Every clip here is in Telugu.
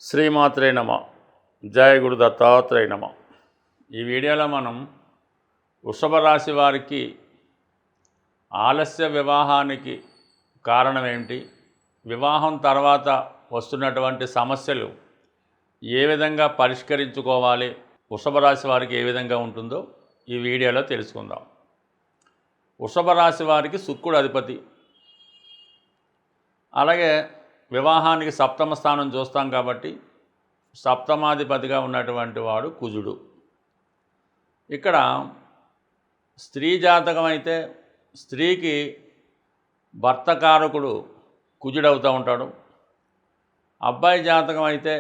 శ్రీమాత్రే నమ. జయ గురు దత్తాత్రేయ నమ. ఈ వీడియోలో మనం వృషభ రాశి వారికి ఆలస్య వివాహానికి కారణం ఏంటి, వివాహం తర్వాత వస్తున్నటువంటి సమస్యలు ఏ విధంగా పరిష్కరించుకోవాలి, వృషభ రాశి వారికి ఏ విధంగా ఉంటుందో ఈ వీడియోలో తెలుసుకుందాం. వృషభ రాశి వారికి శుక్రుడు అధిపతి, అలాగే వివాహానికి సప్తమ స్థానం చూస్తాం కాబట్టి సప్తమాధిపతిగా ఉన్నటువంటి వాడు కుజుడు. ఇక్కడ స్త్రీ జాతకం అయితే స్త్రీకి భర్తకారకుడు కుజుడవుతూ ఉంటాడు. అబ్బాయి జాతకం అయితే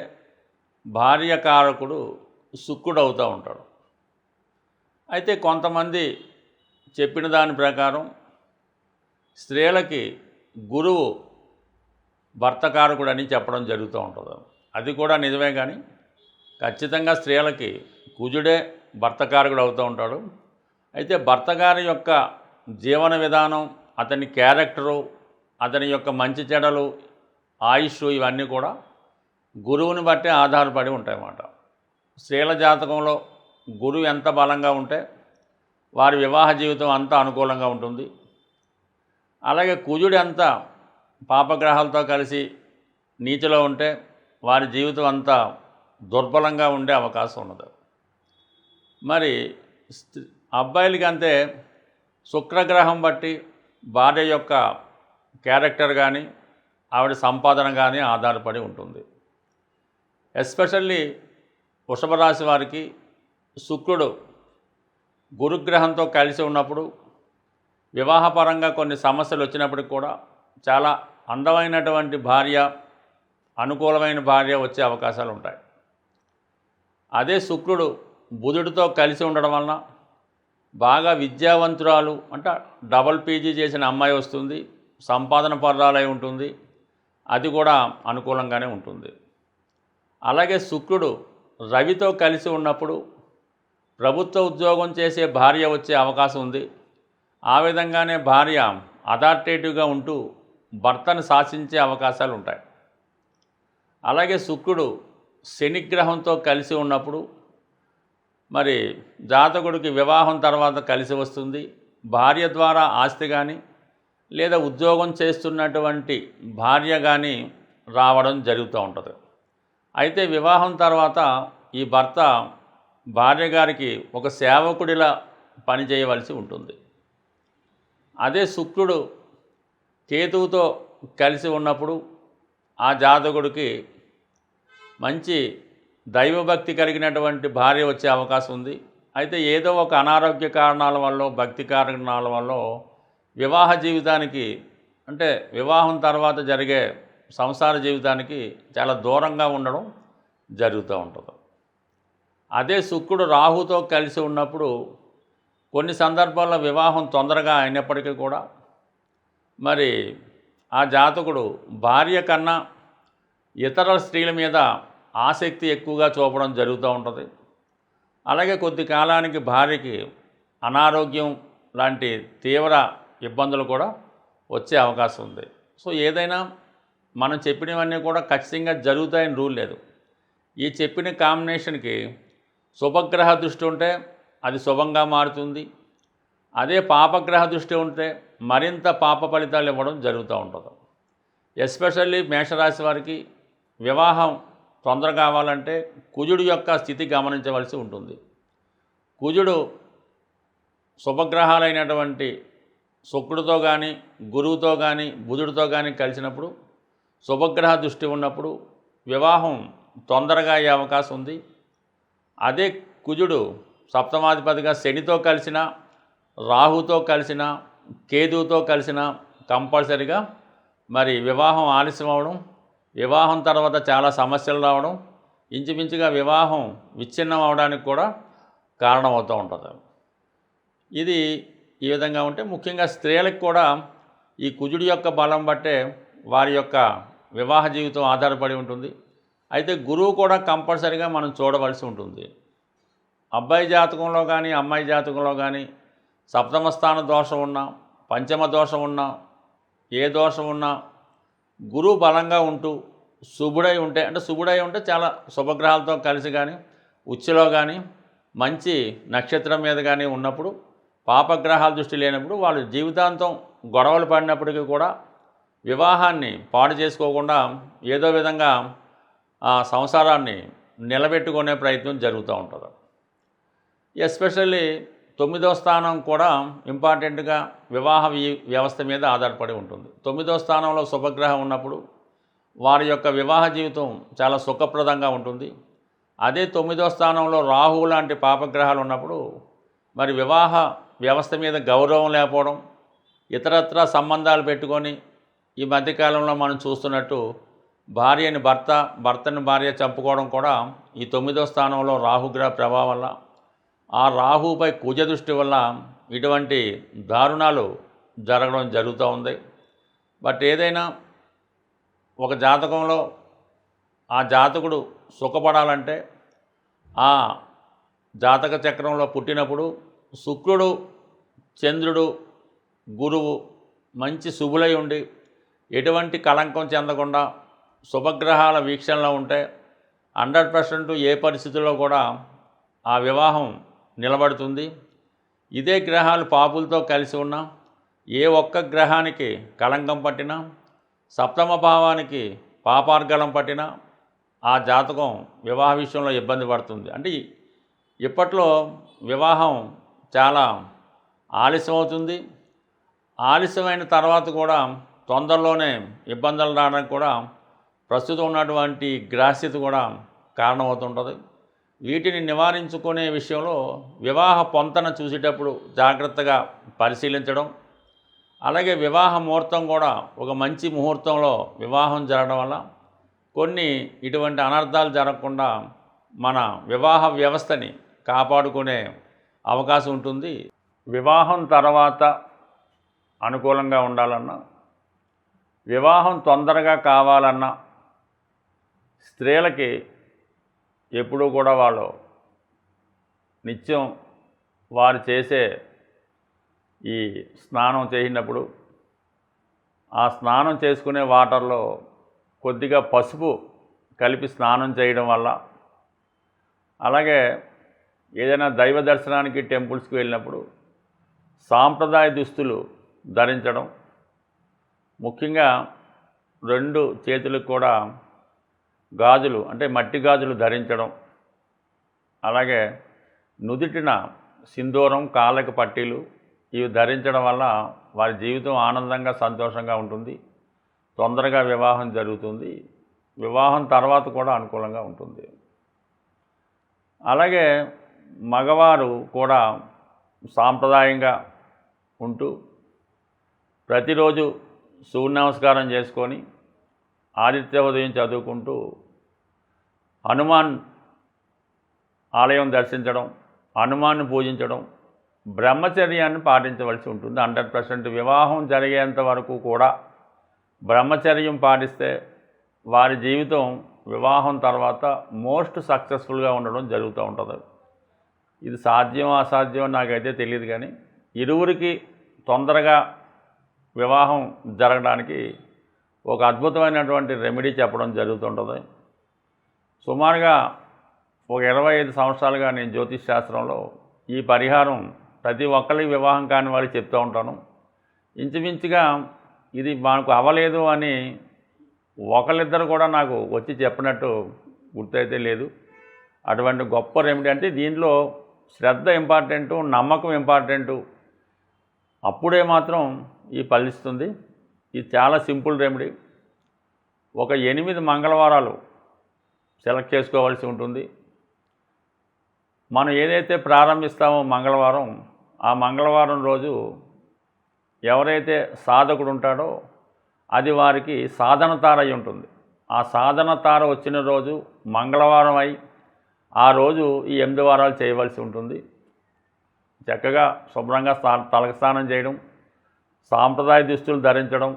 భార్యకారకుడు శుక్రుడు అవుతూ ఉంటాడు. అయితే కొంతమంది చెప్పిన దాని ప్రకారం స్త్రీలకి గురువు భర్తకారకుడు అని చెప్పడం జరుగుతూ ఉంటుంది. అది కూడా నిజమే, కానీ ఖచ్చితంగా స్త్రీలకి కుజుడే భర్తకారకుడు అవుతూ ఉంటాడు. అయితే భర్తగారి యొక్క జీవన విధానం, అతని క్యారెక్టరు, అతని యొక్క మంచి చెడలు, ఆయుష్ ఇవన్నీ కూడా గురువుని బట్టి ఆధారపడి ఉంటాయన్నమాట. స్త్రీల జాతకంలో గురువు ఎంత బలంగా ఉంటే వారి వివాహ జీవితం అంత అనుకూలంగా ఉంటుంది. అలాగే కుజుడు ఎంత పాపగ్రహాలతో కలిసి నీచలో ఉంటే వారి జీవితం అంతా దుర్బలంగా ఉండే అవకాశం ఉన్నది. మరి అబ్బాయిలకి అంతే శుక్రగ్రహం బట్టి భార్య యొక్క క్యారెక్టర్ కానీ ఆవిడ సంపాదన కానీ ఆధారపడి ఉంటుంది. ఎస్పెషల్లీ వృషభ రాశి వారికి శుక్రుడు గురుగ్రహంతో కలిసి ఉన్నప్పుడు వివాహపరంగా కొన్ని సమస్యలు వచ్చినప్పటికి కూడా చాలా అందమైనటువంటి భార్య, అనుకూలమైన భార్య వచ్చే అవకాశాలు ఉంటాయి. అదే శుక్రుడు బుధుడితో కలిసి ఉండడం వలన బాగా విద్యావంతురాలు, అంటే డబుల్ పీజీ చేసిన అమ్మాయి వస్తుంది, సంపాదన పర్రాలై ఉంటుంది, అది కూడా అనుకూలంగానే ఉంటుంది. అలాగే శుక్రుడు రవితో కలిసి ఉన్నప్పుడు ప్రభుత్వ ఉద్యోగం చేసే భార్య వచ్చే అవకాశం ఉంది. ఆ విధంగానే భార్య అథారిటేటివ్గా ఉంటూ భర్తను శాసించే అవకాశాలు ఉంటాయి. అలాగే శుక్రుడు శనిగ్రహంతో కలిసి ఉన్నప్పుడు మరి జాతకుడికి వివాహం తర్వాత కలిసి వస్తుంది. భార్య ద్వారా ఆస్తి కానీ లేదా ఉద్యోగం చేస్తున్నటువంటి భార్య కానీ రావడం జరుగుతూ ఉంటుంది. అయితే వివాహం తర్వాత ఈ భర్త భార్య గారికి ఒక సేవకుడిలా పనిచేయవలసి ఉంటుంది. అదే శుక్రుడు కేతువుతో కలిసి ఉన్నప్పుడు ఆ జాతకుడికి మంచి దైవభక్తి కలిగినటువంటి భార్య వచ్చే అవకాశం ఉంది. అయితే ఏదో ఒక అనారోగ్య కారణాల వల్ల, భక్తి కారణాల వల్ల వివాహ జీవితానికి, అంటే వివాహం తర్వాత జరిగే సంసార జీవితానికి చాలా దూరంగా ఉండడం జరుగుతూ ఉంటుంది. అదే శుక్రుడు రాహుతో కలిసి ఉన్నప్పుడు కొన్ని సందర్భాల్లో వివాహం తొందరగా అయినప్పటికీ కూడా మరి ఆ జాతకుడు భార్య కన్నా ఇతర స్త్రీల మీద ఆసక్తి ఎక్కువగా చూపడం జరుగుతూ ఉంటుంది. అలాగే కొద్ది కాలానికి భార్యకి అనారోగ్యం లాంటి తీవ్ర ఇబ్బందులు కూడా వచ్చే అవకాశం ఉంది. సో ఏదైనా మనం చెప్పినవన్నీ కూడా ఖచ్చితంగా జరుగుతాయని రూల్ లేదు. ఈ చెప్పిన కాంబినేషన్కి శుభగ్రహ దృష్టి ఉంటే అది శుభంగా మారుతుంది. అదే పాపగ్రహ దృష్టి ఉంటే మరింత పాప ఫలితాలు ఇవ్వడం జరుగుతూ ఉంటుంది. ఎస్పెషల్లీ మేషరాశి వారికి వివాహం తొందర కావాలంటే కుజుడు యొక్క స్థితి గమనించవలసి ఉంటుంది. కుజుడు శుభగ్రహాలైనటువంటి శుక్రుడితో కానీ, గురువుతో కానీ, బుధుడితో కానీ కలిసినప్పుడు, శుభగ్రహ దృష్టి ఉన్నప్పుడు వివాహం తొందరగా అయ్యే అవకాశం ఉంది. అదే కుజుడు సప్తమాధిపతిగా శనితో కలిసిన, రాహుతో కలిసిన, కేతువుతో కలిసిన కంపల్సరిగా మరి వివాహం ఆలస్యం అవడం, వివాహం తర్వాత చాలా సమస్యలు రావడం, ఇంచుమించుగా వివాహం విచ్ఛిన్నం అవడానికి కూడా కారణమవుతూ ఉంటుంది. ఇది ఈ విధంగా ఉంటే ముఖ్యంగా స్త్రీలకు కూడా ఈ కుజుడి యొక్క బలం బట్టే వారి యొక్క వివాహ జీవితం ఆధారపడి ఉంటుంది. అయితే గురువు కూడా కంపల్సరిగా మనం చూడవలసి ఉంటుంది. అబ్బాయి జాతకంలో కానీ అమ్మాయి జాతకంలో కానీ సప్తమ స్థాన దోషం ఉన్నా, పంచమ దోషం ఉన్నా, ఏ దోషం ఉన్నా గురువు బలంగా ఉంటూ శుభుడై ఉంటే, అంటే శుభుడై ఉంటే చాలా శుభగ్రహాలతో కలిసి కానీ ఉచ్చులో కానీ మంచి నక్షత్రం మీద కానీ ఉన్నప్పుడు, పాపగ్రహాల దృష్టి లేనప్పుడు వాళ్ళు జీవితాంతం గొడవలు పడినప్పటికీ కూడా వివాహాన్ని పాడు చేసుకోకుండా ఏదో విధంగా ఆ సంసారాన్ని నిలబెట్టుకునే ప్రయత్నం జరుగుతూ ఉంటుంది. ఎస్పెషల్లీ 9వ స్థానం కూడా ఇంపార్టెంట్గా వివాహ వ్యవస్థ మీద ఆధారపడి ఉంటుంది. 9వ స్థానంలో శుభగ్రహం ఉన్నప్పుడు వారి యొక్క వివాహ జీవితం చాలా సుఖప్రదంగా ఉంటుంది. అదే 9వ స్థానంలో రాహువు లాంటి పాపగ్రహాలు ఉన్నప్పుడు మరి వివాహ వ్యవస్థ మీద గౌరవం లేకపోవడం, ఇతరత్రా సంబంధాలు పెట్టుకొని ఈ మధ్యకాలంలో మనం చూస్తున్నట్టు భర్తని భార్య చంపుకోవడం కూడా ఈ 9వ స్థానంలో రాహుగ్రహ ప్రభావం వల్ల, ఆ రాహుపై కుజ దృష్టి వల్ల ఇటువంటి దారుణాలు జరగడం జరుగుతూ ఉంది. బట్ ఏదైనా ఒక జాతకంలో ఆ జాతకుడు సుఖపడాలంటే ఆ జాతక చక్రంలో పుట్టినప్పుడు శుక్రుడు, చంద్రుడు, గురువు మంచి శుభులై ఉండి ఎటువంటి కళంకం చెందకుండా శుభగ్రహాల వీక్షణలో ఉంటే 100% ఏ పరిస్థితుల్లో కూడా ఆ వివాహం నిలబడుతుంది. ఇదే గ్రహాలు పాపులతో కలిసి ఉన్నా, ఏ ఒక్క గ్రహానికి కళంకం పట్టినా, సప్తమ భావానికి పాపార్గళం పట్టినా ఆ జాతకం వివాహ విషయంలో ఇబ్బంది పడుతుంది. అంటే ఇప్పట్లో వివాహం చాలా ఆలస్యం అవుతుంది. ఆలస్యమైన తర్వాత కూడా తొందరలోనే ఇబ్బందులు రావడానికి కూడా ప్రస్తుతం ఉన్నటువంటి గ్రహస్థితి కూడా కారణమవుతుంటుంది. వీటిని నివారించుకునే విషయంలో వివాహ పొంతన చూసేటప్పుడు జాగ్రత్తగా పరిశీలించడం, అలాగే వివాహ ముహూర్తం కూడా ఒక మంచి ముహూర్తంలో వివాహం జరగడం వల్ల కొన్ని ఇటువంటి అనర్థాలు జరగకుండా మన వివాహ వ్యవస్థని కాపాడుకునే అవకాశం ఉంటుంది. వివాహం తర్వాత అనుకూలంగా ఉండాలన్నా, వివాహం తొందరగా కావాలన్నా స్త్రీలకి ఎప్పుడూ కూడా వాళ్ళు నిత్యం వారు చేసే ఈ స్నానం చేసినప్పుడు ఆ స్నానం చేసుకునే వాటర్లో కొద్దిగా పసుపు కలిపి స్నానం చేయడం వల్ల, అలాగే ఏదైనా దైవ దర్శనానికి టెంపుల్స్కి వెళ్ళినప్పుడు సాంప్రదాయ దుస్తులు ధరించడం, ముఖ్యంగా 2 చేతులకు కూడా గాజులు అంటే మట్టి గాజులు ధరించడం, అలాగే నుదిటిన సింధూరం, కాళ్ళకి పట్టీలు ఇవి ధరించడం వల్ల వారి జీవితం ఆనందంగా సంతోషంగా ఉంటుంది. తొందరగా వివాహం జరుగుతుంది. వివాహం తర్వాత కూడా అనుకూలంగా ఉంటుంది. అలాగే మగవారు కూడా సాంప్రదాయంగా ఉంటూ ప్రతిరోజు సూర్య నమస్కారం చేసుకొని ఆదిత్య ఉదయం చదువుకుంటూ హనుమాన్ ఆలయం దర్శించడం, హనుమాన్ను పూజించడం, బ్రహ్మచర్యాన్ని పాటించవలసి ఉంటుంది. 100% వివాహం జరిగేంత వరకు కూడా బ్రహ్మచర్యం పాటిస్తే వారి జీవితం వివాహం తర్వాత మోస్ట్ సక్సెస్ఫుల్గా ఉండడం జరుగుతూ ఉంటుంది. ఇది సాధ్యం అసాధ్యం నాకైతే తెలియదు, కానీ ఇరువురికి తొందరగా వివాహం జరగడానికి ఒక అద్భుతమైనటువంటి రెమెడీ చెప్పడం జరుగుతుంటుంది. సుమారుగా ఒక 25 సంవత్సరాలుగా నేను జ్యోతిష్ శాస్త్రంలో ఈ పరిహారం ప్రతి ఒక్కరికి వివాహం కాని వారికి చెప్తూ ఉంటాను. ఇంచుమించుగా ఇది మనకు అవ్వలేదు అని ఒకళ్ళిద్దరు కూడా నాకు వచ్చి చెప్పినట్టు గుర్తయితే లేదు. అటువంటి గొప్ప రెమెడీ, అంటే దీంట్లో శ్రద్ధ ఇంపార్టెంటు, నమ్మకం ఇంపార్టెంటు. అప్పుడే మాత్రం ఈ ఫలిస్తుంది. ఇది చాలా సింపుల్ రెమెడీ. ఒక 8 మంగళవారాలు సెలెక్ట్ చేసుకోవాల్సి ఉంటుంది. మనం ఏదైతే ప్రారంభిస్తామో మంగళవారం, ఆ మంగళవారం రోజు ఎవరైతే సాధకుడు ఉంటాడో అది వారికి సాధన తార అయి ఉంటుంది. ఆ సాధన తార వచ్చిన రోజు మంగళవారం అయి ఆ రోజు ఈ 8 వారాలు చేయవలసి ఉంటుంది. చక్కగా శుభ్రంగా తలకు స్నానం చేయడం, సాంప్రదాయ దుస్తులు ధరించడం,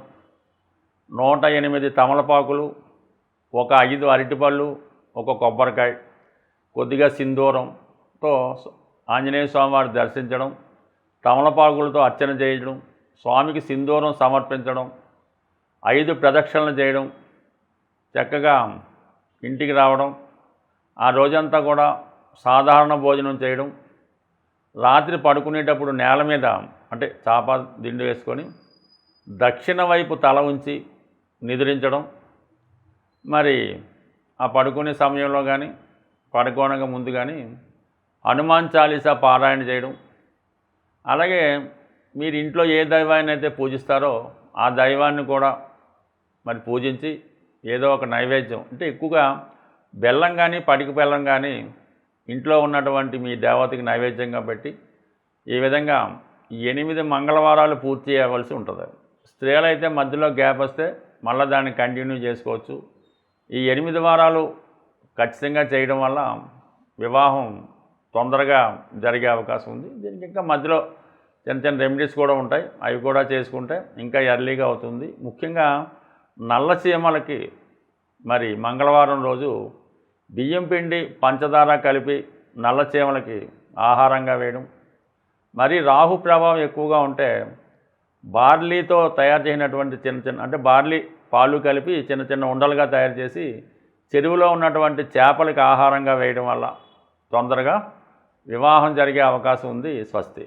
108 తమలపాకులు, ఒక 5 అరటిపళ్ళు, ఒక కొబ్బరికాయ, కొద్దిగా సింధూరంతో ఆంజనేయ స్వామివారి దర్శించడం, తమలపాకులతో అర్చన చేయడం, స్వామికి సింధూరం సమర్పించడం, 5 ప్రదక్షిణలు చేయడం, చక్కగా ఇంటికి రావడం, ఆ రోజంతా కూడా సాధారణ భోజనం చేయడం, రాత్రి పడుకునేటప్పుడు నేల మీద అంటే చాప దిండు వేసుకొని దక్షిణ వైపు తల ఉంచి నిద్రించడం, మరి ఆ పడుకునే సమయంలో కానీ పడుకోనగా ముందు కానీ హనుమాన్ చాలీసా పారాయణ చేయడం, అలాగే మీరు ఇంట్లో ఏ దైవాన్ని అయితే పూజిస్తారో ఆ దైవాన్ని కూడా మరి పూజించి ఏదో ఒక నైవేద్యం అంటే ఎక్కువగా బెల్లం కానీ పటిక బెల్లం కానీ ఇంట్లో ఉన్నటువంటి మీ దేవతకి నైవేద్యంగా పెట్టి ఈ విధంగా 8 మంగళవారాలు పూర్తి చేయవలసి ఉంటుంది. స్త్రీలైతే మధ్యలో గ్యాప్ వస్తే మళ్ళీ దాన్ని కంటిన్యూ చేసుకోవచ్చు. ఈ 8 వారాలు ఖచ్చితంగా చేయడం వల్ల వివాహం తొందరగా జరిగే అవకాశం ఉంది. దీనికి ఇంకా మధ్యలో చిన్న చిన్న రెమెడీస్ కూడా ఉంటాయి, అవి కూడా చేసుకుంటే ఇంకా ఎర్లీగా అవుతుంది. ముఖ్యంగా నల్ల చీమలకి మరి మంగళవారం రోజు బియ్యం పిండి పంచదార కలిపి నల్ల చీమలకి ఆహారంగా వేయడం, మరి రాహు ప్రభావం ఎక్కువగా ఉంటే బార్లీతో తయారు చేసినటువంటి చిన్న చిన్న అంటే బార్లీ పాలు కలిపి చిన్న చిన్న ఉండలుగా తయారు చేసి చెరువులో ఉన్నటువంటి చేపలకి ఆహారంగా వేయడం వల్ల తొందరగా వివాహం జరిగే అవకాశం ఉంది. స్వస్తి.